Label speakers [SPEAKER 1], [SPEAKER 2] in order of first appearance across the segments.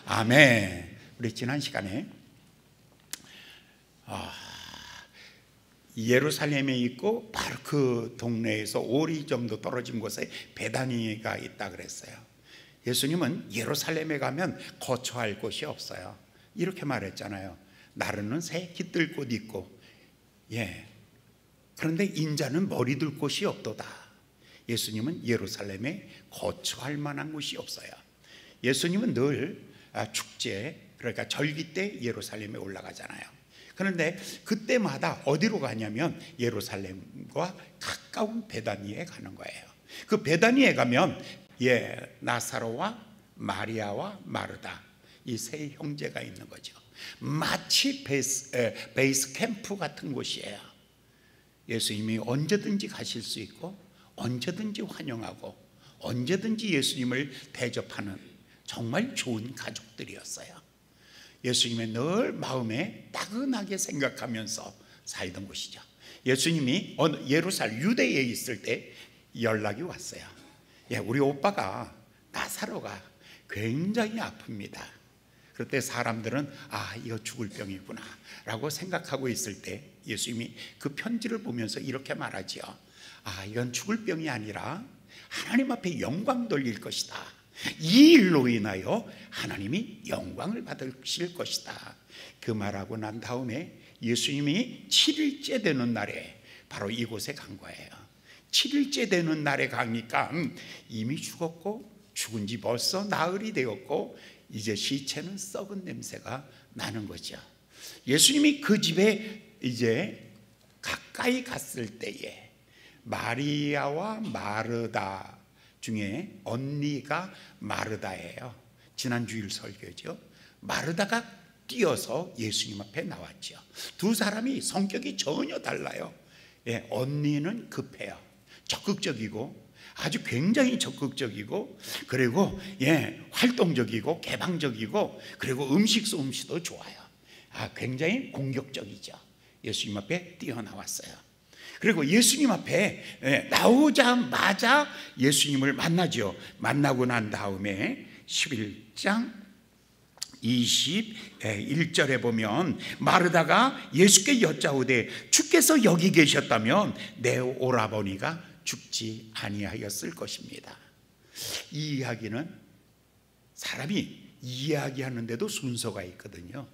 [SPEAKER 1] 아멘. 우리 지난 시간에 예루살렘에 있고 바로 그 동네에서 오리 정도 떨어진 곳에 베다니가 있다 그랬어요. 예수님은 예루살렘에 가면 거처할 곳이 없어요. 이렇게 말했잖아요. 나르는 새 깃들 곳 있고, 그런데 인자는 머리 둘 곳이 없도다. 예수님은 예루살렘에 거처할 만한 곳이 없어요. 예수님은 늘 축제, 그러니까 절기 때 예루살렘에 올라가잖아요. 그런데 그때마다 어디로 가냐면 예루살렘과 가까운 베다니에 가는 거예요. 그 베다니에 가면 나사로와 마리아와 마르다, 이 세 형제가 있는 거죠. 마치 베이스 캠프 같은 곳이에요. 예수님이 언제든지 가실 수 있고 언제든지 환영하고 언제든지 예수님을 대접하는 정말 좋은 가족들이었어요. 예수님의 늘 마음에 따끈하게 생각하면서 살던 곳이죠. 예수님이 예루살렘 유대에 있을 때 연락이 왔어요. 우리 오빠가 나사로가 굉장히 아픕니다. 그때 사람들은 이거 죽을 병이구나 라고 생각하고 있을 때 예수님이 그 편지를 보면서 이렇게 말하지요. 이건 죽을 병이 아니라 하나님 앞에 영광 돌릴 것이다. 이 일로 인하여 하나님이 영광을 받으실 것이다. 그 말하고 난 다음에 예수님이 7일째 되는 날에 바로 이곳에 간 거예요. 7일째 되는 날에 가니까 이미 죽었고 죽은 지 벌써 나흘이 되었고 이제 시체는 썩은 냄새가 나는 거죠. 예수님이 그 집에 이제 가까이 갔을 때에 마리아와 마르다 중에 언니가 마르다예요. 지난 주일 설교죠. 마르다가 뛰어서 예수님 앞에 나왔죠. 두 사람이 성격이 전혀 달라요. 언니는 급해요. 적극적이고 아주 굉장히 적극적이고, 그리고 활동적이고 개방적이고, 그리고 음식 솜씨도 좋아요. 굉장히 공격적이죠. 예수님 앞에 뛰어나왔어요. 그리고 예수님 앞에 나오자마자 예수님을 만나죠. 만나고 난 다음에 11장 21절에 보면 마르다가 예수께 여짜오되 주께서 여기 계셨다면 내 오라버니가 죽지 아니하였을 것입니다. 이 이야기는 사람이 이야기하는데도 순서가 있거든요.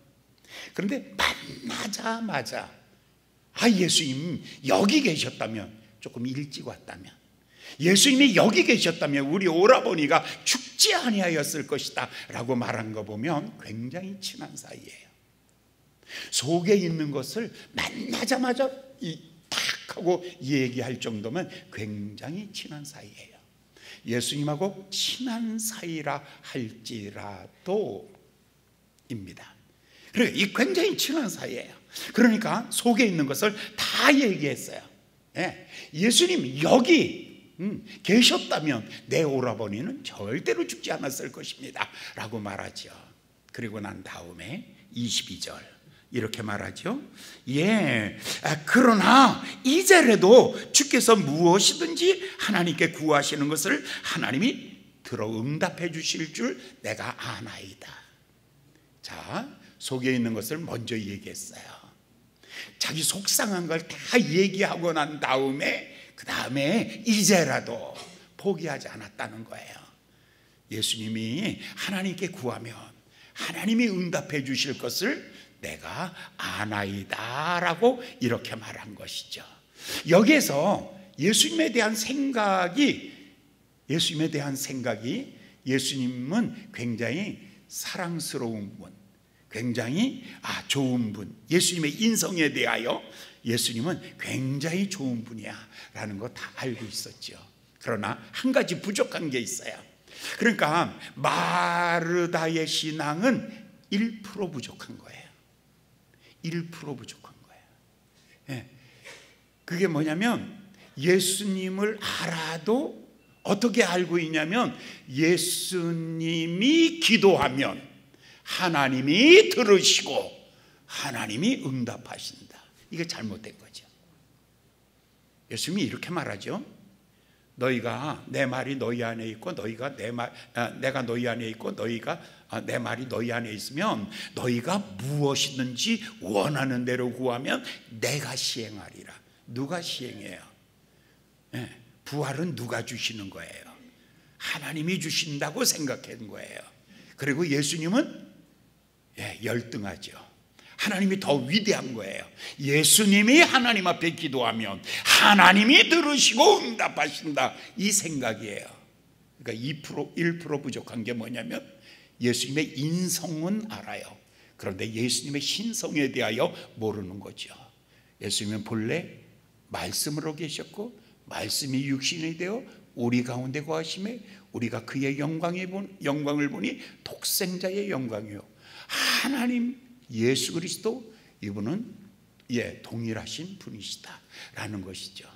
[SPEAKER 1] 그런데 만나자마자 예수님 여기 계셨다면, 조금 일찍 왔다면, 예수님이 여기 계셨다면 우리 오라버니가 죽지 아니하였을 것이다 라고 말한 거 보면 굉장히 친한 사이예요. 속에 있는 것을 만나자마자 탁 하고 얘기할 정도면 굉장히 친한 사이예요. 예수님하고 친한 사이라 할지라도 입니다. 그리고 이 굉장히 친한 사이예요. 그러니까 속에 있는 것을 다 얘기했어요. 예수님 여기 계셨다면 내 오라버니는 절대로 죽지 않았을 것입니다 라고 말하죠. 그리고 난 다음에 22절 이렇게 말하죠. 그러나 이제라도 주께서 무엇이든지 하나님께 구하시는 것을 하나님이 들어 응답해 주실 줄 내가 아나이다. 자, 속에 있는 것을 먼저 얘기했어요. 자기 속상한 걸 다 얘기하고 난 다음에 그 다음에 이제라도 포기하지 않았다는 거예요. 예수님이 하나님께 구하면 하나님이 응답해 주실 것을 내가 아나이다 라고 이렇게 말한 것이죠. 여기에서 예수님에 대한 생각이 예수님은 굉장히 사랑스러운 분, 굉장히 좋은 분, 예수님의 인성에 대하여 예수님은 굉장히 좋은 분이야 라는 거 다 알고 있었죠. 그러나 한 가지 부족한 게 있어요. 그러니까 마르다의 신앙은 1% 부족한 거예요. 1% 부족한 거예요. 그게 뭐냐면 예수님을 알아도 어떻게 알고 있냐면 예수님이 기도하면 하나님이 들으시고 하나님이 응답하신다. 이게 잘못된 거죠. 예수님이 이렇게 말하죠. 너희가 내 말이 너희 안에 있고 내가 너희 안에 있고 너희가 내 말이 너희 안에 있으면 너희가 무엇이든지 원하는 대로 구하면 내가 시행하리라. 누가 시행해요? 부활은 누가 주시는 거예요? 하나님이 주신다고 생각한 거예요. 그리고 예수님은 열등하죠. 하나님이 더 위대한 거예요. 예수님이 하나님 앞에 기도하면 하나님이 들으시고 응답하신다, 이 생각이에요. 그러니까 1% 부족한 게 뭐냐면 예수님의 인성은 알아요. 그런데 예수님의 신성에 대하여 모르는 거죠. 예수님은 본래 말씀으로 계셨고 말씀이 육신이 되어 우리 가운데 거하심에 우리가 그의 영광을 보니 독생자의 영광이요, 하나님 예수 그리스도, 이분은 동일하신 분이시다라는 것이죠.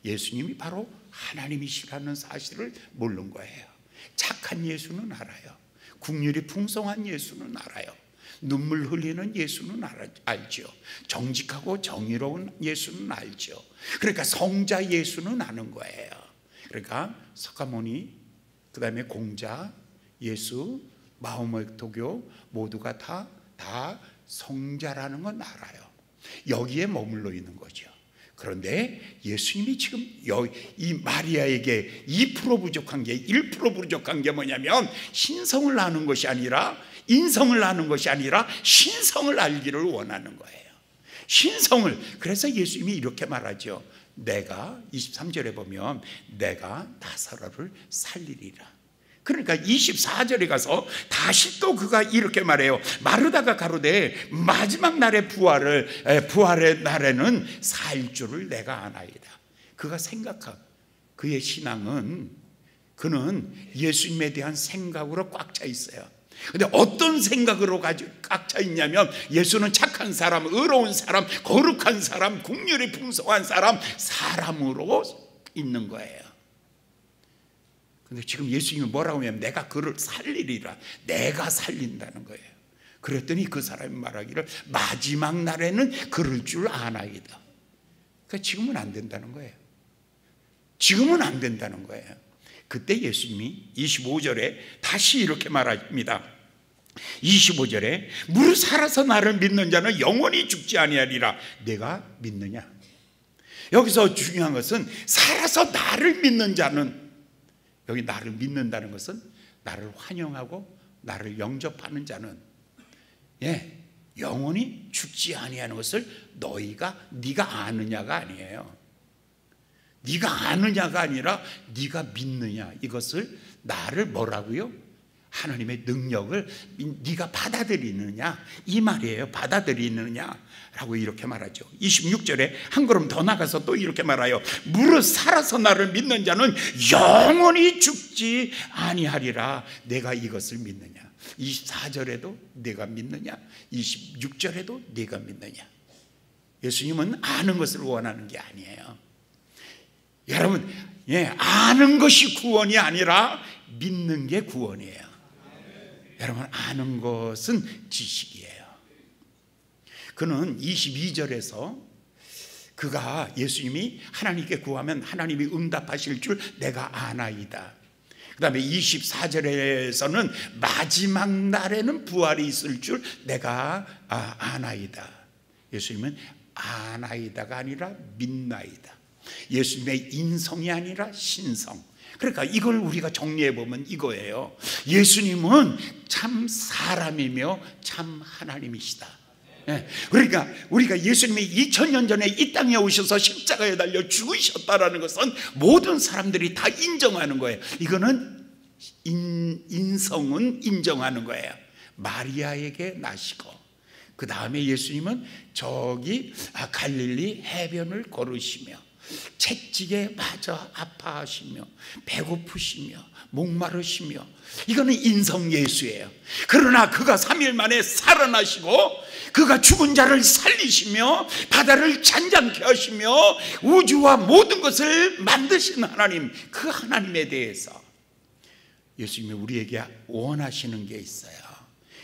[SPEAKER 1] 예수님이 바로 하나님이시라는 사실을 모르는 거예요. 착한 예수는 알아요. 국률이 풍성한 예수는 알아요. 눈물 흘리는 예수는 알죠. 정직하고 정의로운 예수는 알죠. 그러니까 성자 예수는 아는 거예요. 그러니까 석가모니, 그 다음에 공자, 예수, 마호met 도교 모두가 다 성자라는 건 알아요. 여기에 머물러 있는 거죠. 그런데 예수님이 지금 이 마리아에게 2% 부족한 게, 1% 부족한 게 뭐냐면 신성을 아는 것이 아니라, 인성을 아는 것이 아니라 신성을 알기를 원하는 거예요. 신성을. 그래서 예수님이 이렇게 말하죠. 내가 23절에 보면 내가 나사로를 살리리라. 그러니까 24절에 가서 다시 또 그가 이렇게 말해요. 마르다가 가로되 마지막 날의 부활의 날에는 살 줄을 내가 아나이다. 그가 생각한 그의 신앙은, 그는 예수님에 대한 생각으로 꽉 차 있어요. 근데 어떤 생각으로 꽉 차 있냐면 예수는 착한 사람, 의로운 사람, 거룩한 사람, 국률이 풍성한 사람으로 있는 거예요. 근데 지금 예수님이 뭐라고 하냐면 내가 그를 살리리라. 내가 살린다는 거예요. 그랬더니 그 사람이 말하기를 마지막 날에는 그럴 줄 아나이다. 그러니까 지금은 안 된다는 거예요. 지금은 안 된다는 거예요. 그때 예수님이 25절에 다시 이렇게 말합니다. 25절에 무릇 살아서 나를 믿는 자는 영원히 죽지 아니하리라. 내가 믿느냐? 여기서 중요한 것은 살아서 나를 믿는 자는, 여기 나를 믿는다는 것은 나를 환영하고 나를 영접하는 자는 영원히 죽지 아니하는 것을 네가 아느냐가 아니에요. 네가 아느냐가 아니라 네가 믿느냐, 이것을 나를 뭐라고요? 하나님의 능력을 네가 받아들이느냐, 이 말이에요. 받아들이느냐라고 이렇게 말하죠. 26절에 한 걸음 더 나가서 또 이렇게 말해요. 무릇 살아서 나를 믿는 자는 영원히 죽지 아니하리라. 내가 이것을 믿느냐. 24절에도 내가 믿느냐, 26절에도 내가 믿느냐. 예수님은 아는 것을 원하는 게 아니에요. 여러분, 아는 것이 구원이 아니라 믿는 게 구원이에요. 여러분, 아는 것은 지식이에요. 그는 22절에서 그가 예수님이 하나님께 구하면 하나님이 응답하실 줄 내가 아나이다. 그 다음에 24절에서는 마지막 날에는 부활이 있을 줄 내가 아나이다. 예수님은 아나이다가 아니라 믿나이다. 예수님의 인성이 아니라 신성. 그러니까 이걸 우리가 정리해 보면 이거예요. 예수님은 참 사람이며 참 하나님이시다. 그러니까 우리가 예수님이 2000년 전에 이 땅에 오셔서 십자가에 달려 죽으셨다라는 것은 모든 사람들이 다 인정하는 거예요. 이거는 인성은 인정하는 거예요. 마리아에게 나시고, 그 다음에 예수님은 저기 갈릴리 해변을 걸으시며 채찍에 맞아 아파하시며 배고프시며 목마르시며, 이거는 인성 예수예요. 그러나 그가 3일 만에 살아나시고 그가 죽은 자를 살리시며 바다를 잔잔케 하시며 우주와 모든 것을 만드신 하나님, 그 하나님에 대해서 예수님이 우리에게 원하시는 게 있어요.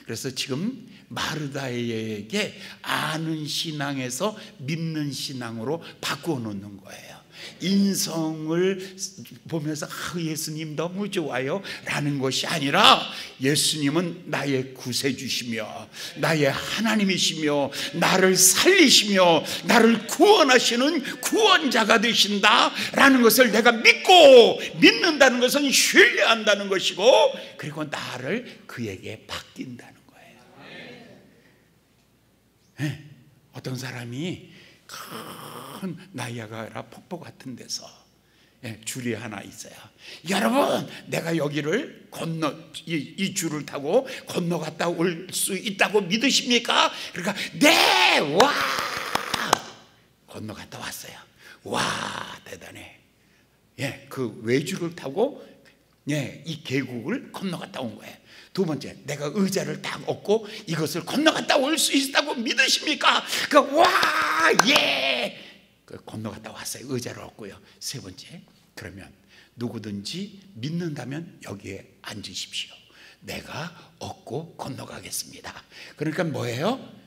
[SPEAKER 1] 그래서 지금 마르다에게 아는 신앙에서 믿는 신앙으로 바꾸어 놓는 거예요. 인성을 보면서 예수님 너무 좋아요 라는 것이 아니라 예수님은 나의 구세주시며 나의 하나님이시며 나를 살리시며 나를 구원하시는 구원자가 되신다 라는 것을 내가 믿는다는 것은 신뢰한다는 것이고, 그리고 나를 그에게 맡긴다는 거예요. 네. 어떤 사람이 큰 나이아가라 폭포 같은 데서 줄이 하나 있어요. 여러분, 내가 여기를 이 줄을 타고 건너갔다 올 수 있다고 믿으십니까? 그러니까 네, 와, 건너갔다 왔어요. 와, 대단해. 그 외줄을 타고 이 계곡을 건너갔다 온 거예요. 두 번째, 내가 의자를 딱 얻고 이것을 건너갔다 올 수 있다고 믿으십니까? 와, 예! 건너갔다 왔어요. 의자를 얻고요. 세 번째, 그러면 누구든지 믿는다면 여기에 앉으십시오. 내가 얻고 건너가겠습니다. 그러니까 뭐예요?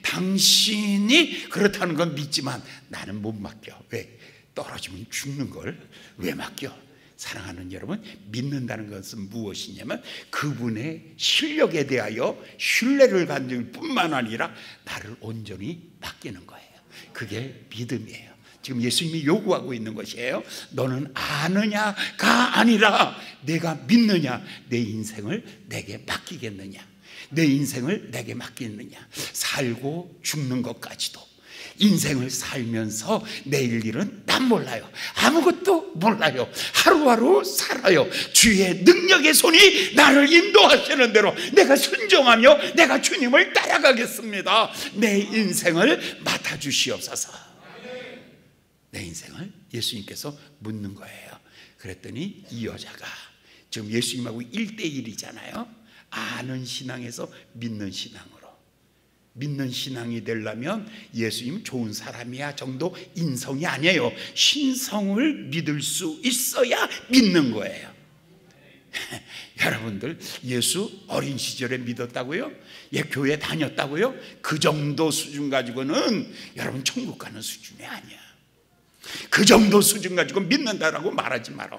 [SPEAKER 1] 당신이 그렇다는 건 믿지만 나는 못 맡겨. 왜? 떨어지면 죽는 걸 왜 맡겨? 사랑하는 여러분, 믿는다는 것은 무엇이냐면 그분의 실력에 대하여 신뢰를 가질 뿐만 아니라 나를 온전히 맡기는 거예요. 그게 믿음이에요. 지금 예수님이 요구하고 있는 것이에요. 너는 아느냐가 아니라 내가 믿느냐, 내 인생을 내게 맡기겠느냐, 내 인생을 내게 맡기느냐. 살고 죽는 것까지도, 인생을 살면서 내일 일은 난 몰라요. 아무것도 몰라요. 하루하루 살아요. 주의 능력의 손이 나를 인도하시는 대로 내가 순종하며 내가 주님을 따라가겠습니다. 내 인생을 맡아주시옵소서. 내 인생을 예수님께서 묻는 거예요. 그랬더니 이 여자가 지금 예수님하고 1대1이잖아요. 아는 신앙에서 믿는 신앙으로. 믿는 신앙이 되려면 예수님 좋은 사람이야 정도 인성이 아니에요. 신성을 믿을 수 있어야 믿는 거예요. 여러분들 예수 어린 시절에 믿었다고요? 교회 다녔다고요? 그 정도 수준 가지고는 여러분 천국 가는 수준이 아니야. 그 정도 수준 가지고 믿는다라고 말하지 마라.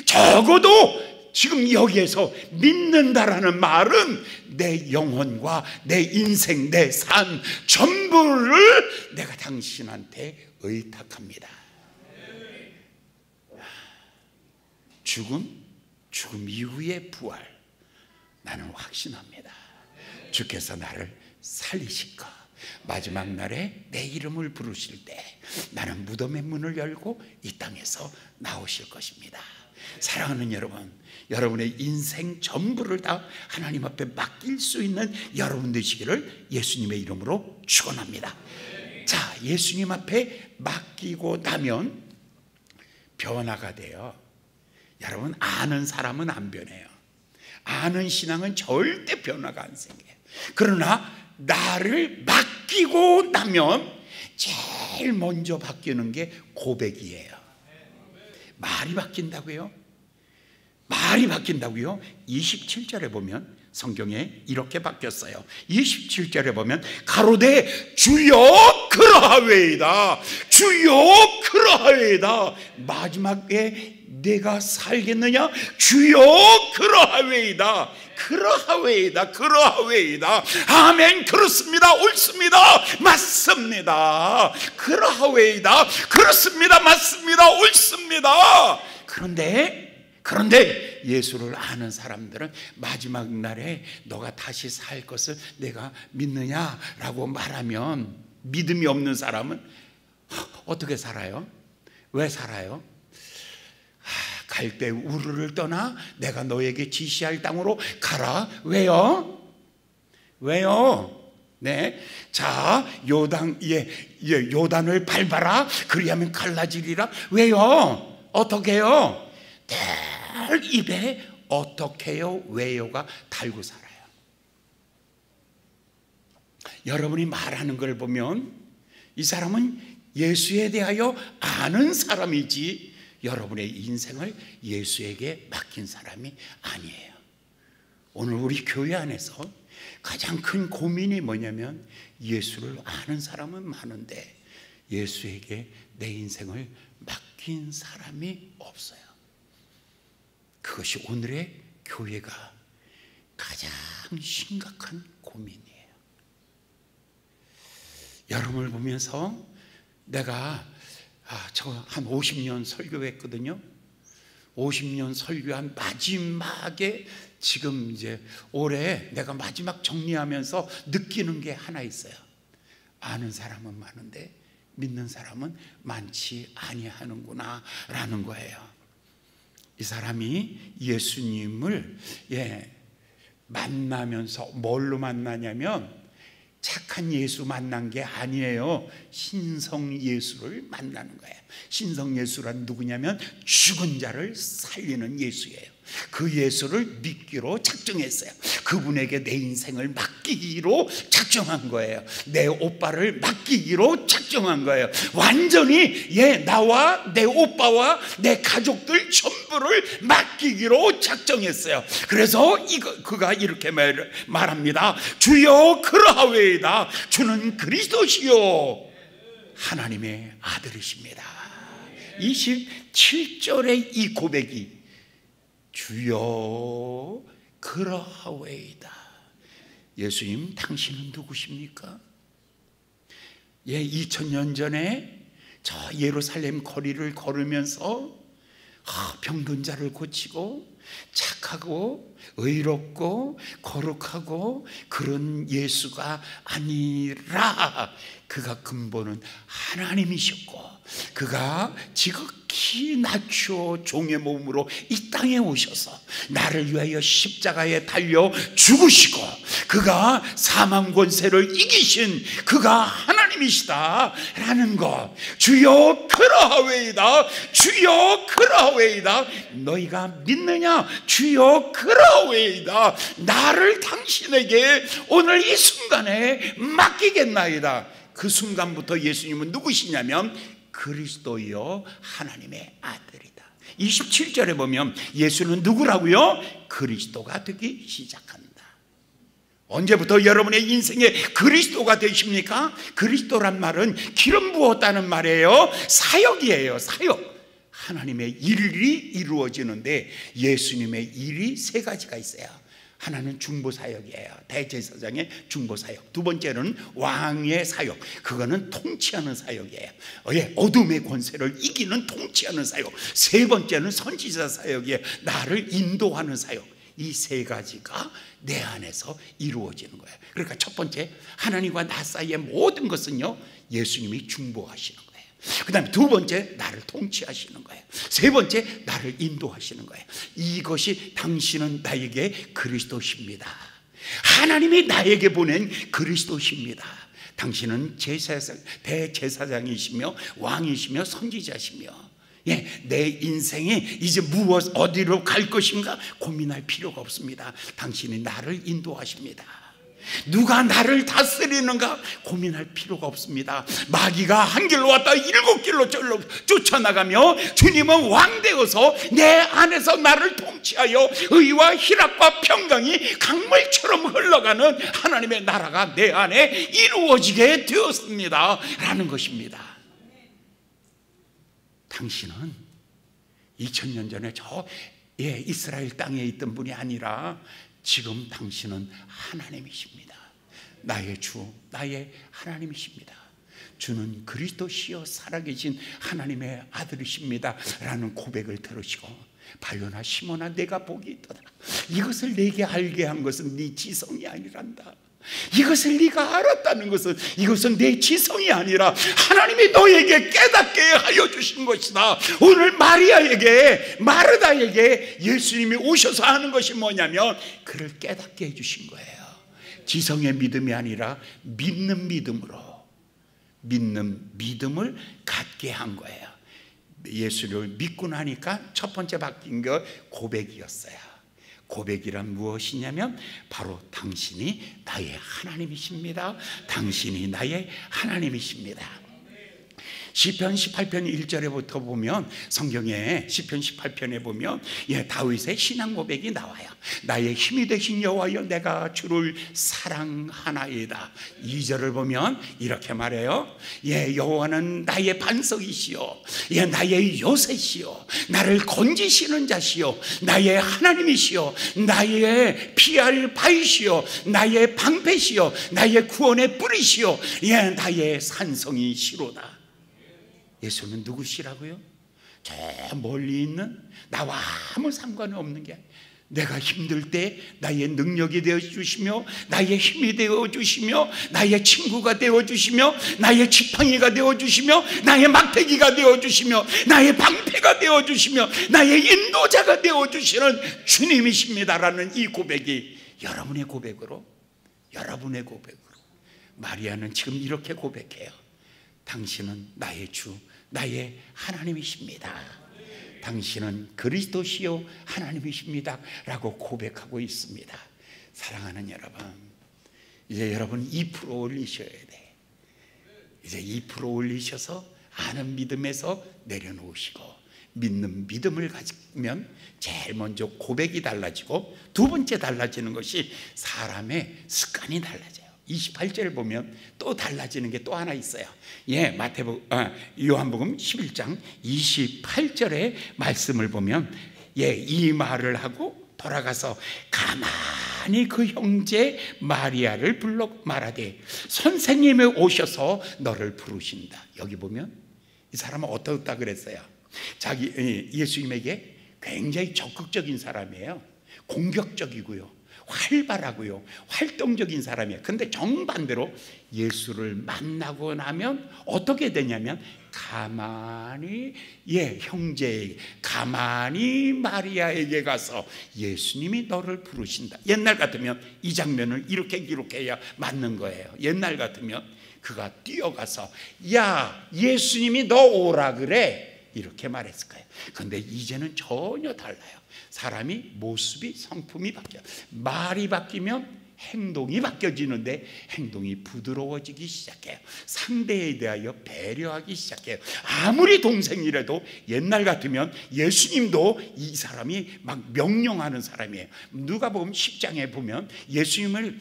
[SPEAKER 1] 적어도 지금 여기에서 믿는다라는 말은 내 영혼과 내 인생, 내 삶 전부를 내가 당신한테 의탁합니다. 죽음 이후의 부활, 나는 확신합니다. 주께서 나를 살리실 것, 마지막 날에 내 이름을 부르실 때 나는 무덤의 문을 열고 이 땅에서 나오실 것입니다. 사랑하는 여러분, 여러분의 인생 전부를 다 하나님 앞에 맡길 수 있는 여러분 되시기를 예수님의 이름으로 축원합니다. 자, 예수님 앞에 맡기고 나면 변화가 돼요. 여러분, 아는 사람은 안 변해요. 아는 신앙은 절대 변화가 안 생겨요. 그러나 나를 맡기고 나면 제일 먼저 바뀌는 게 고백이에요. 말이 바뀐다고요? 말이 바뀐다고요? 27절에 보면 성경에 이렇게 바뀌었어요. 27절에 보면 가로되 주여 그러하외이다, 주여 그러하외이다. 마지막에 내가 살겠느냐? 주여 그러하외이다, 그러하외이다, 그러하외이다. 아멘. 그렇습니다. 옳습니다. 맞습니다. 그러하외이다. 그렇습니다. 맞습니다. 옳습니다. 그런데 예수를 아는 사람들은 마지막 날에 너가 다시 살 것을 내가 믿느냐라고 말하면, 믿음이 없는 사람은 어떻게 살아요? 왜 살아요? 갈대 우르를 떠나 내가 너에게 지시할 땅으로 가라. 왜요? 네. 자, 요단을 밟아라. 그리하면 갈라지리라. 왜요? 어떻게요? 늘 입에 어떻게요? 왜요가 달고 살아요. 여러분이 말하는 걸 보면 이 사람은 예수에 대하여 아는 사람이지 여러분의 인생을 예수에게 맡긴 사람이 아니에요. 오늘 우리 교회 안에서 가장 큰 고민이 뭐냐면 예수를 아는 사람은 많은데 예수에게 내 인생을 맡긴 사람이 없어요. 그것이 오늘의 교회가 가장 심각한 고민이에요. 여러분을 보면서 내가 저 한 50년 설교했거든요. 50년 설교한 마지막에 지금 이제 올해 내가 마지막 정리하면서 느끼는 게 하나 있어요. 아는 사람은 많은데 믿는 사람은 많지 아니하는구나 라는 거예요. 이 사람이 예수님을 만나면서 뭘로 만나냐면 착한 예수 만난 게 아니에요. 신성 예수를 만나는 거예요. 신성 예수란 누구냐면 죽은 자를 살리는 예수예요. 그 예수를 믿기로 작정했어요. 그분에게 내 인생을 맡기기로 작정한 거예요. 내 오빠를 맡기기로 작정한 거예요. 완전히 나와 내 오빠와 내 가족들 전부를 맡기기로 작정했어요. 그래서 그가 이렇게 말합니다. 주여 그러하오이다. 주는 그리스도시요 하나님의 아들이십니다. 27절의 이 고백이 주여 그러하오이다. 예수님 당신은 누구십니까? 2000년 전에 저 예루살렘 거리를 걸으면서 병든 자를 고치고 착하고 의롭고 거룩하고 그런 예수가 아니라 그가 근본은 하나님이셨고 그가 지극히 낮추어 종의 몸으로 이 땅에 오셔서 나를 위하여 십자가에 달려 죽으시고 그가 사망 권세를 이기신 그가 하나님이시다 라는 것. 주여 그러하오이다. 주여 그러하오이다. 너희가 믿느냐? 주여 그러하오이다. 나를 당신에게 오늘 이 순간에 맡기겠나이다. 그 순간부터 예수님은 누구시냐면 그리스도여 하나님의 아들이다. 27절에 보면 예수는 누구라고요? 그리스도가 되기 시작한다. 언제부터 여러분의 인생에 그리스도가 되십니까? 그리스도란 말은 기름 부었다는 말이에요. 사역이에요. 사역. 하나님의 일이 이루어지는데 예수님의 일이 세 가지가 있어요. 하나는 중보사역이에요. 대제사장의 중보사역. 두 번째는 왕의 사역. 그거는 통치하는 사역이에요. 어둠의 권세를 이기는 통치하는 사역. 세 번째는 선지자 사역이에요. 나를 인도하는 사역. 이 세 가지가 내 안에서 이루어지는 거예요. 그러니까 첫 번째, 하나님과 나 사이의 모든 것은요 예수님이 중보하시는 거예요. 그 다음에 두 번째, 나를 통치하시는 거예요. 세 번째, 나를 인도하시는 거예요. 이것이 당신은 나에게 그리스도십니다. 하나님이 나에게 보낸 그리스도십니다. 당신은 대제사장이시며 왕이시며 선지자시며 내 인생이 이제 어디로 갈 것인가 고민할 필요가 없습니다. 당신이 나를 인도하십니다. 누가 나를 다스리는가 고민할 필요가 없습니다. 마귀가 한 길로 왔다 7길로 쫓아나가며 주님은 왕 되어서 내 안에서 나를 통치하여 의와 희락과 평강이 강물처럼 흘러가는 하나님의 나라가 내 안에 이루어지게 되었습니다 라는 것입니다. 당신은 2000년 전에 저 이스라엘 땅에 있던 분이 아니라 지금 당신은 하나님이십니다. 나의 주, 나의 하나님이십니다. 주는 그리스도시여 살아계신 하나님의 아들이십니다 라는 고백을 들으시고 바요나 시몬아 내가 복이 있도다. 이것을 내게 알게 한 것은 네 지성이 아니란다. 이것을 네가 알았다는 것은 이것은 내 지성이 아니라 하나님이 너에게 깨닫게 하여 주신 것이다. 오늘 마르다에게 예수님이 오셔서 하는 것이 뭐냐면 그를 깨닫게 해주신 거예요. 지성의 믿음이 아니라 믿는 믿음을 갖게 한 거예요. 예수를 믿고 나니까 첫 번째 바뀐 게 고백이었어요. 고백이란 무엇이냐면 바로 당신이 나의 하나님이십니다. 당신이 나의 하나님이십니다. 시편 18편 1절에부터 보면, 성경에 시편 18편에 보면 다윗의 신앙 고백이 나와요. 나의 힘이 되신 여호와여, 내가 주를 사랑하나이다. 2절을 보면 이렇게 말해요. 여호와는 나의 반석이시요, 나의 요새시요, 나를 건지시는 자시요, 나의 하나님이시요, 나의 피할 바위시요, 나의 방패시요, 나의 구원의 뿌리시요, 나의 산성이시로다. 예수는 누구시라고요? 저 멀리 있는, 나와 아무 상관이 없는 게, 내가 힘들 때 나의 능력이 되어주시며, 나의 힘이 되어주시며, 나의 친구가 되어주시며, 나의 지팡이가 되어주시며, 나의 막대기가 되어주시며, 나의 방패가 되어주시며, 나의 인도자가 되어주시는 주님이십니다라는 이 고백이 여러분의 고백으로, 마리아는 지금 이렇게 고백해요. 당신은 나의 주, 나의 하나님이십니다. 당신은 그리스도시요 하나님이십니다 라고 고백하고 있습니다. 사랑하는 여러분, 이제 여러분 2% 올리셔야 돼. 이제 2% 올리셔서 아는 믿음에서 내려놓으시고, 믿는 믿음을 가지면 제일 먼저 고백이 달라지고, 두 번째 달라지는 것이 사람의 습관이 달라져요. 28절 보면 또 달라지는 게 또 하나 있어요. 요한복음 11장 28절의 말씀을 보면 이 말을 하고 돌아가서 가만히 그 형제 마리아를 불러 말하되, 선생님이 오셔서 너를 부르신다. 여기 보면 이 사람은 어떻다 그랬어요? 예수님에게 굉장히 적극적인 사람이에요. 공격적이고요, 활발하고요, 활동적인 사람이에요. 근데 정반대로 예수를 만나고 나면 어떻게 되냐면, 가만히 형제에게, 가만히 마리아에게 가서 예수님이 너를 부르신다. 옛날 같으면 이 장면을 이렇게 기록해야 맞는 거예요. 옛날 같으면 그가 뛰어가서, 야, 예수님이 너 오라 그래, 이렇게 말했을 거예요. 근데 이제는 전혀 달라요. 사람이 모습이, 성품이 바뀌어요. 말이 바뀌면 행동이 바뀌어지는데, 행동이 부드러워지기 시작해요. 상대에 대하여 배려하기 시작해요. 아무리 동생이라도 옛날 같으면 예수님도 이 사람이 막 명령하는 사람이에요. 누가복음 10장에 보면 예수님을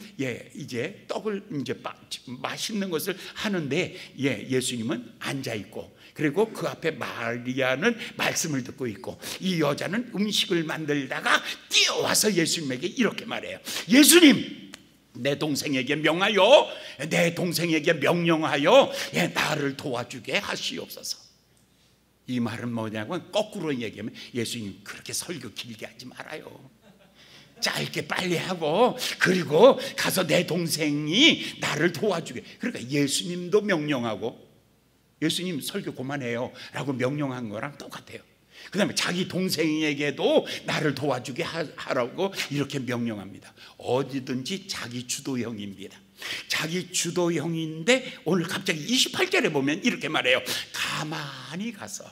[SPEAKER 1] 이제 떡을 이제 맛있는 것을 하는데 예수님은 앉아 있고, 그리고 그 앞에 마리아는 말씀을 듣고 있고, 이 여자는 음식을 만들다가 뛰어와서 예수님에게 이렇게 말해요. 예수님, 내 동생에게 명하여, 내 동생에게 명령하여 나를 도와주게 하시옵소서. 이 말은 뭐냐면, 거꾸로 얘기하면 예수님 그렇게 설교 길게 하지 말아요. 짧게 빨리 하고, 그리고 가서 내 동생이 나를 도와주게. 그러니까 예수님도 명령하고, 예수님 설교 그만해요 라고 명령한 거랑 똑같아요. 그 다음에 자기 동생에게도 나를 도와주게 하라고 이렇게 명령합니다. 어디든지 자기 주도형입니다. 자기 주도형인데, 오늘 갑자기 28절에 보면 이렇게 말해요. 가만히 가서.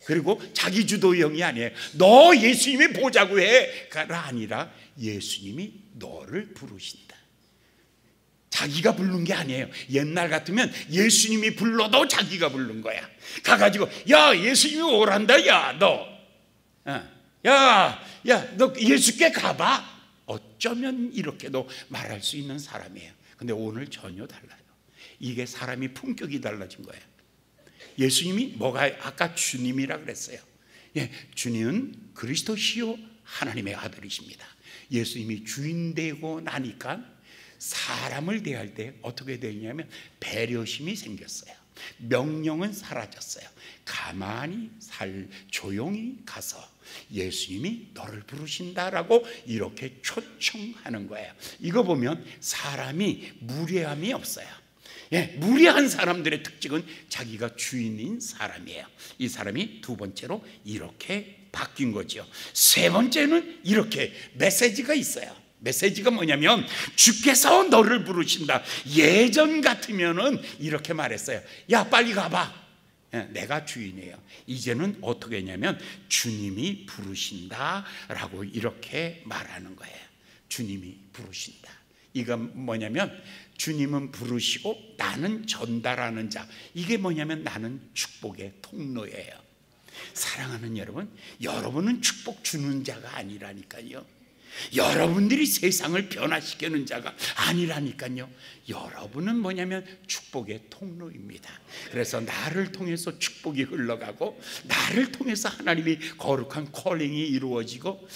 [SPEAKER 1] 그리고 자기 주도형이 아니에요. 너 예수님이 보자고 해가 아니라 예수님이 너를 부르신다. 자기가 부른 게 아니에요. 옛날 같으면 예수님이 불러도 자기가 부른 거야. 가가지고, 야, 예수님이 오란다. 야, 너 예수께 가봐. 어쩌면 이렇게도 말할 수 있는 사람이에요. 근데 오늘 전혀 달라요. 이게 사람이 품격이 달라진 거예요. 예수님이 아까 주님이라 그랬어요. 주님은 그리스도시요 하나님의 아들이십니다. 예수님이 주인 되고 나니까 사람을 대할 때 어떻게 되냐면, 배려심이 생겼어요. 명령은 사라졌어요. 가만히 조용히 가서 예수님이 너를 부르신다라고 이렇게 초청하는 거예요. 이거 보면 사람이 무례함이 없어요. 무례한 사람들의 특징은 자기가 주인인 사람이에요. 이 사람이 두 번째로 이렇게 바뀐 거죠. 세 번째는 이렇게 메시지가 있어요. 메시지가 뭐냐면, 주께서 너를 부르신다. 예전 같으면은 이렇게 말했어요. 야, 빨리 가봐. 내가 주인이에요. 이제는 어떻게 했냐면, 주님이 부르신다 라고 이렇게 말하는 거예요. 주님이 부르신다. 이건 뭐냐면 주님은 부르시고 나는 전달하는 자. 이게 뭐냐면 나는 축복의 통로예요. 사랑하는 여러분, 여러분은 축복 주는 자가 아니라니까요. 여러분들이 세상을 변화시키는 자가 아니라니까요. 여러분은 뭐냐면 축복의 통로입니다. 그래서 나를 통해서 축복이 흘러가고, 나를 통해서 하나님의 거룩한 콜링이 이루어지고,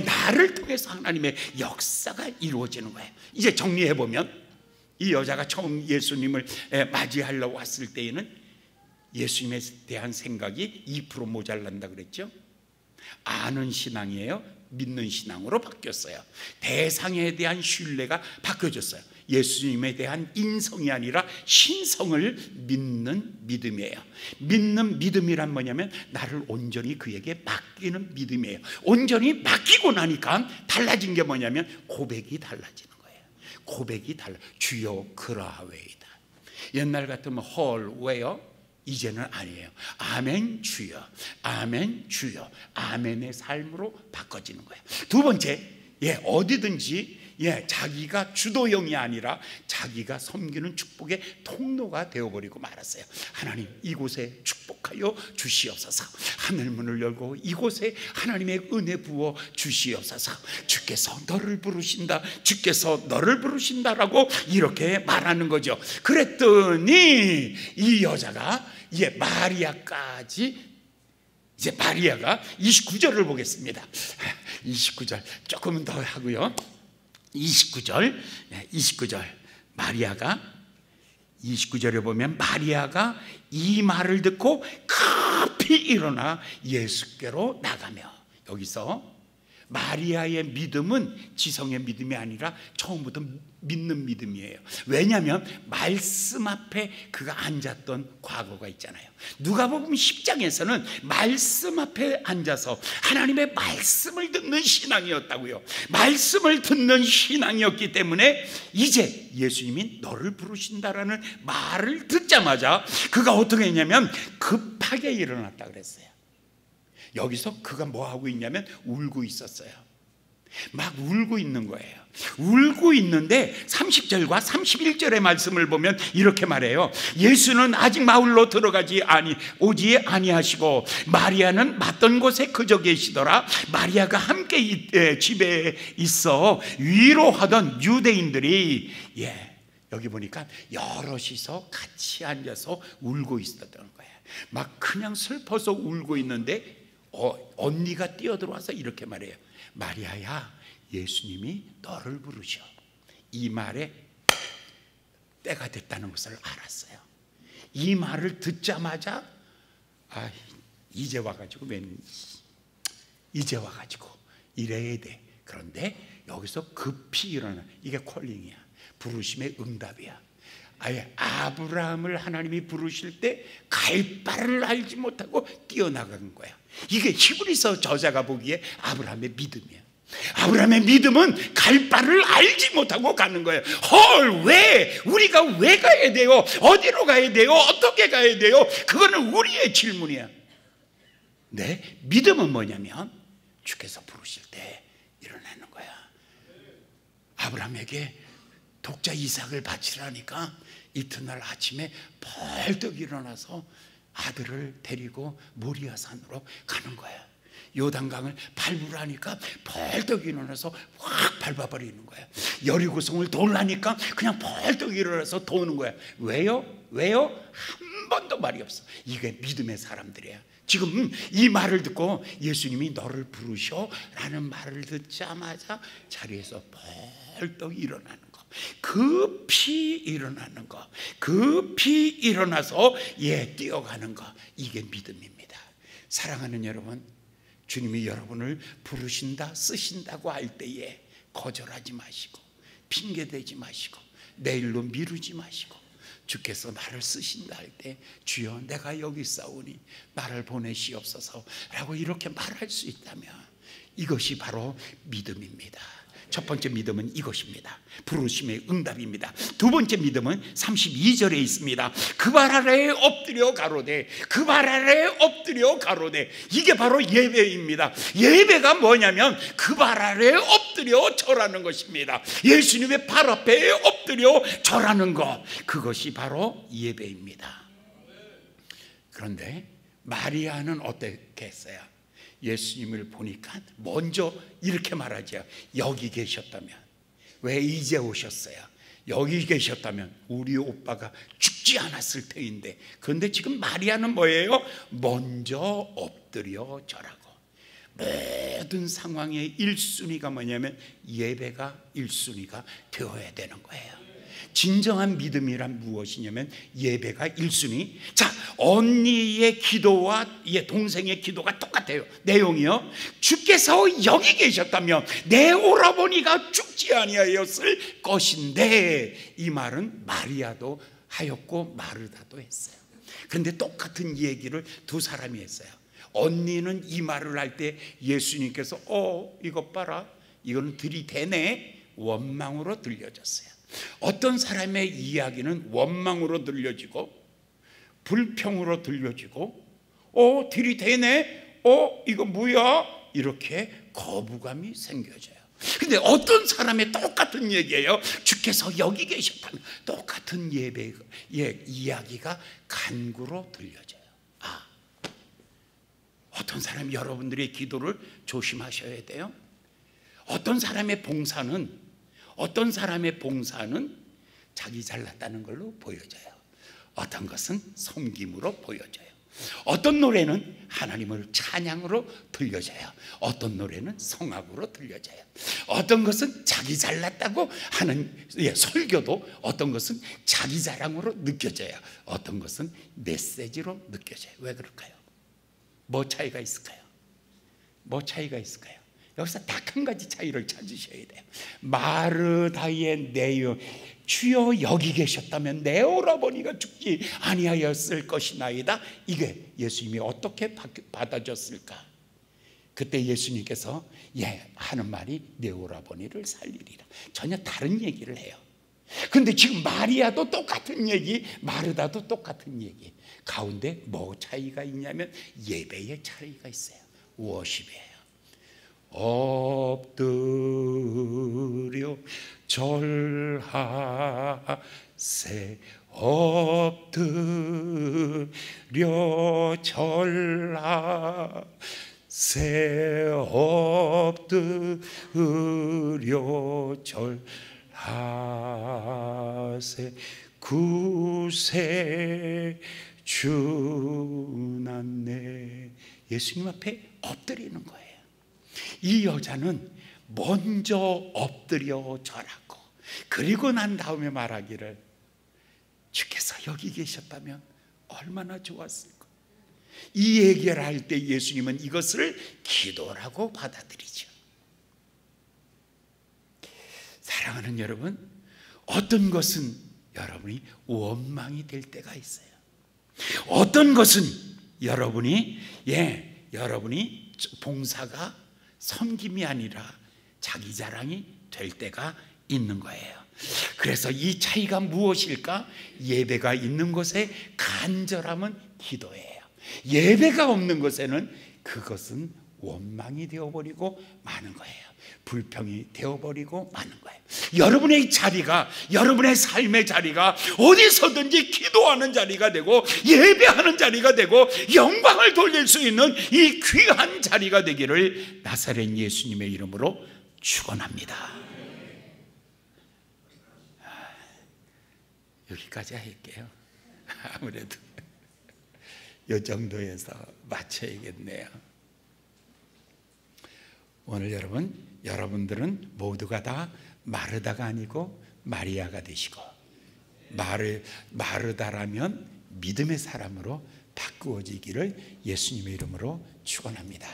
[SPEAKER 1] 나를 통해서 하나님의 역사가 이루어지는 거예요. 이제 정리해보면, 이 여자가 처음 예수님을 맞이하려고 왔을 때에는 예수님에 대한 생각이 2% 모자란다 그랬죠. 아는 신앙이에요. 믿는 신앙으로 바뀌었어요. 대상에 대한 신뢰가 바뀌어졌어요. 예수님에 대한 인성이 아니라 신성을 믿는 믿음이에요. 믿는 믿음이란 뭐냐면 나를 온전히 그에게 맡기는 믿음이에요. 온전히 맡기고 나니까 달라진 게 뭐냐면 고백이 달라지는 거예요. 고백이 달라. 주여 그러하웨이다. 옛날 같으면 헐 왜요? 이제는 아니에요. 아멘 주여, 아멘 주여, 아멘의 삶으로 바꿔지는 거예요. 두 번째, 어디든지 자기가 주도형이 아니라 자기가 섬기는 축복의 통로가 되어버리고 말았어요. 하나님, 이곳에 축복하여 주시옵소서. 하늘문을 열고 이곳에 하나님의 은혜 부어 주시옵소서. 주께서 너를 부르신다, 주께서 너를 부르신다라고 이렇게 말하는 거죠. 그랬더니 이 여자가 마리아까지, 이제 마리아가 29절을 보겠습니다. 29절 조금은 더 하고요. 29절 마리아가 29절에 보면 마리아가 이 말을 듣고 급히 일어나 예수께로 나가며, 여기서 마리아의 믿음은 지성의 믿음이 아니라 처음부터 믿는 믿음이에요. 왜냐하면 말씀 앞에 그가 앉았던 과거가 있잖아요. 누가복음 10장에서는 말씀 앞에 앉아서 하나님의 말씀을 듣는 신앙이었다고요. 말씀을 듣는 신앙이었기 때문에 이제 예수님이 너를 부르신다라는 말을 듣자마자 그가 어떻게 했냐면 급하게 일어났다 그랬어요. 여기서 그가 뭐 하고 있냐면 울고 있었어요. 막 울고 있는 거예요. 울고 있는데 30절과 31절의 말씀을 보면 이렇게 말해요. 예수는 아직 마을로 오지 아니하시고 마리아는 맞던 곳에 그저 계시더라. 마리아가 함께 집에 있어 위로하던 유대인들이 여기 보니까 여럿이서 같이 앉아서 울고 있었던 거예요. 막 그냥 슬퍼서 울고 있는데 언니가 뛰어들어와서 이렇게 말해요. 마리아야, 예수님이 너를 부르셔. 이 말에 때가 됐다는 것을 알았어요. 이 말을 듣자마자 이제 와가지고 이제 와가지고 이래야 돼. 그런데 여기서 급히 일어나. 이게 콜링이야. 부르심의 응답이야. 아예 아브라함을 하나님이 부르실 때 갈 바를 알지 못하고 뛰어나간 거야. 이게 히브리서 저자가 보기에 아브라함의 믿음이야. 아브라함의 믿음은 갈 바를 알지 못하고 가는 거예요. 헐, 왜? 우리가 왜 가야 돼요? 어디로 가야 돼요? 어떻게 가야 돼요? 그거는 우리의 질문이야. 네, 믿음은 뭐냐면 주께서 부르실 때 일어나는 거야. 아브라함에게 독자 이삭을 바치라니까 이튿날 아침에 벌떡 일어나서 아들을 데리고 모리아 산으로 가는 거야. 요단강을 밟으라니까 벌떡 일어나서 확 밟아버리는 거야. 여리고성을 돌라니까 그냥 벌떡 일어나서 도는 거야. 왜요? 한 번도 말이 없어. 이게 믿음의 사람들이야. 지금 이 말을 듣고 예수님이 너를 부르셔 라는 말을 듣자마자 자리에서 벌떡 일어나는 거, 급히 일어나는 거, 급히 일어나서 뛰어가는 거, 이게 믿음입니다. 사랑하는 여러분, 주님이 여러분을 부르신다, 쓰신다고 할 때에 거절하지 마시고, 핑계대지 마시고, 내일로 미루지 마시고, 주께서 나를 쓰신다 할 때 주여 내가 여기 있사오니 나를 보내시옵소서 라고 이렇게 말할 수 있다면 이것이 바로 믿음입니다. 첫 번째 믿음은 이것입니다. 부르심의 응답입니다. 두 번째 믿음은 32절에 있습니다. 그 발 아래에 엎드려 가로되, 그 발 아래에 엎드려 가로되. 이게 바로 예배입니다. 예배가 뭐냐면 그 발 아래에 엎드려 절하는 것입니다. 예수님의 발 앞에 엎드려 절하는 것, 그것이 바로 예배입니다. 그런데 마리아는 어떻게 했어요? 예수님을 보니까 먼저 이렇게 말하죠. 여기 계셨다면, 왜 이제 오셨어요? 여기 계셨다면 우리 오빠가 죽지 않았을 터인데. 그런데 지금 마리아는 뭐예요? 먼저 엎드려 절하고. 모든 상황의 1순위가 뭐냐면 예배가 1순위가 되어야 되는 거예요. 진정한 믿음이란 무엇이냐면 예배가 1순위. 자, 언니의 기도와 동생의 기도가 똑같아요. 내용이요, 주께서 여기 계셨다면 내 오라버니가 죽지 아니하였을 것인데. 이 말은 마리아도 하였고 마르다도 했어요. 그런데 똑같은 얘기를 두 사람이 했어요. 언니는 이 말을 할 때 예수님께서 이것 봐라, 이건 들이대네, 원망으로 들려졌어요. 어떤 사람의 이야기는 원망으로 들려지고 불평으로 들려지고 들이대네, 이거 뭐야, 이렇게 거부감이 생겨져요. 근데 어떤 사람의 똑같은 얘기예요. 주께서 여기 계셨다면 똑같은 이야기가 간구로 들려져요. 어떤 사람이 여러분들의 기도를 조심하셔야 돼요. 어떤 사람의 봉사는 자기 잘났다는 걸로 보여져요. 어떤 것은 섬김으로 보여져요. 어떤 노래는 하나님을 찬양으로 들려져요. 어떤 노래는 성악으로 들려져요. 어떤 것은 자기 잘났다고 하는 설교도 어떤 것은 자기 자랑으로 느껴져요. 어떤 것은 메시지로 느껴져요. 왜 그럴까요? 뭐 차이가 있을까요? 여기서 딱 한 가지 차이를 찾으셔야 돼요. 마르다의 내용, 주여 여기 계셨다면 내 오라버니가 죽지 아니하였을 것이나이다. 이게 예수님이 어떻게 받아줬을까? 그때 예수님께서 하는 말이 내 오라버니를 살리리라. 전혀 다른 얘기를 해요. 그런데 지금 마리아도 똑같은 얘기, 마르다도 똑같은 얘기. 가운데 뭐 차이가 있냐면 예배의 차이가 있어요. 워십이에요. 엎드려 절하세, 엎드려 절하세, 엎드려 절하세, 구세 주났네. 예수님 앞에 엎드리는 거예요. 이 여자는 먼저 엎드려 절하고, 그리고 난 다음에 말하기를, 주께서 여기 계셨다면 얼마나 좋았을까. 이 얘기를 할 때 예수님은 이것을 기도라고 받아들이죠. 사랑하는 여러분, 어떤 것은 여러분이 원망이 될 때가 있어요. 어떤 것은 여러분이 봉사가 섬김이 아니라 자기 자랑이 될 때가 있는 거예요. 그래서 이 차이가 무엇일까? 예배가 있는 곳에 간절함은 기도예요. 예배가 없는 곳에는 그것은 원망이 되어버리고 마는 거예요. 불평이 되어버리고 마는 거예요. 여러분의 자리가, 여러분의 삶의 자리가 어디서든지 기도하는 자리가 되고 예배하는 자리가 되고 영광을 돌릴 수 있는 이 귀한 자리가 되기를 나사렛 예수님의 이름으로 축원합니다. 여기까지 할게요. 아무래도 이 정도에서 마쳐야겠네요. 오늘 여러분들은 모두가 다 마르다가 아니고 마리아가 되시고, 마르다라면 믿음의 사람으로 바꾸어지기를 예수님의 이름으로 축원합니다.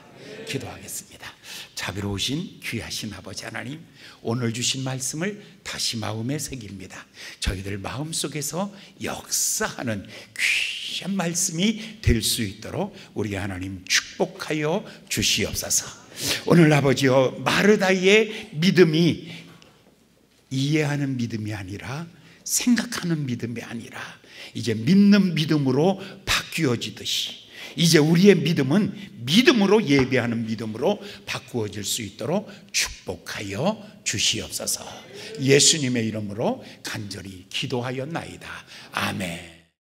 [SPEAKER 1] 기도하겠습니다. 자비로우신 귀하신 아버지 하나님, 오늘 주신 말씀을 다시 마음에 새깁니다. 저희들 마음속에서 역사하는 귀한 말씀이 될 수 있도록 우리 하나님 축복하여 주시옵소서. 오늘 아버지여, 마르다의 믿음이 이해하는 믿음이 아니라 생각하는 믿음이 아니라 이제 믿는 믿음으로 바뀌어지듯이 이제 우리의 믿음은 믿음으로 예배하는 믿음으로 바꾸어질 수 있도록 축복하여 주시옵소서. 예수님의 이름으로 간절히 기도하였나이다. 아멘.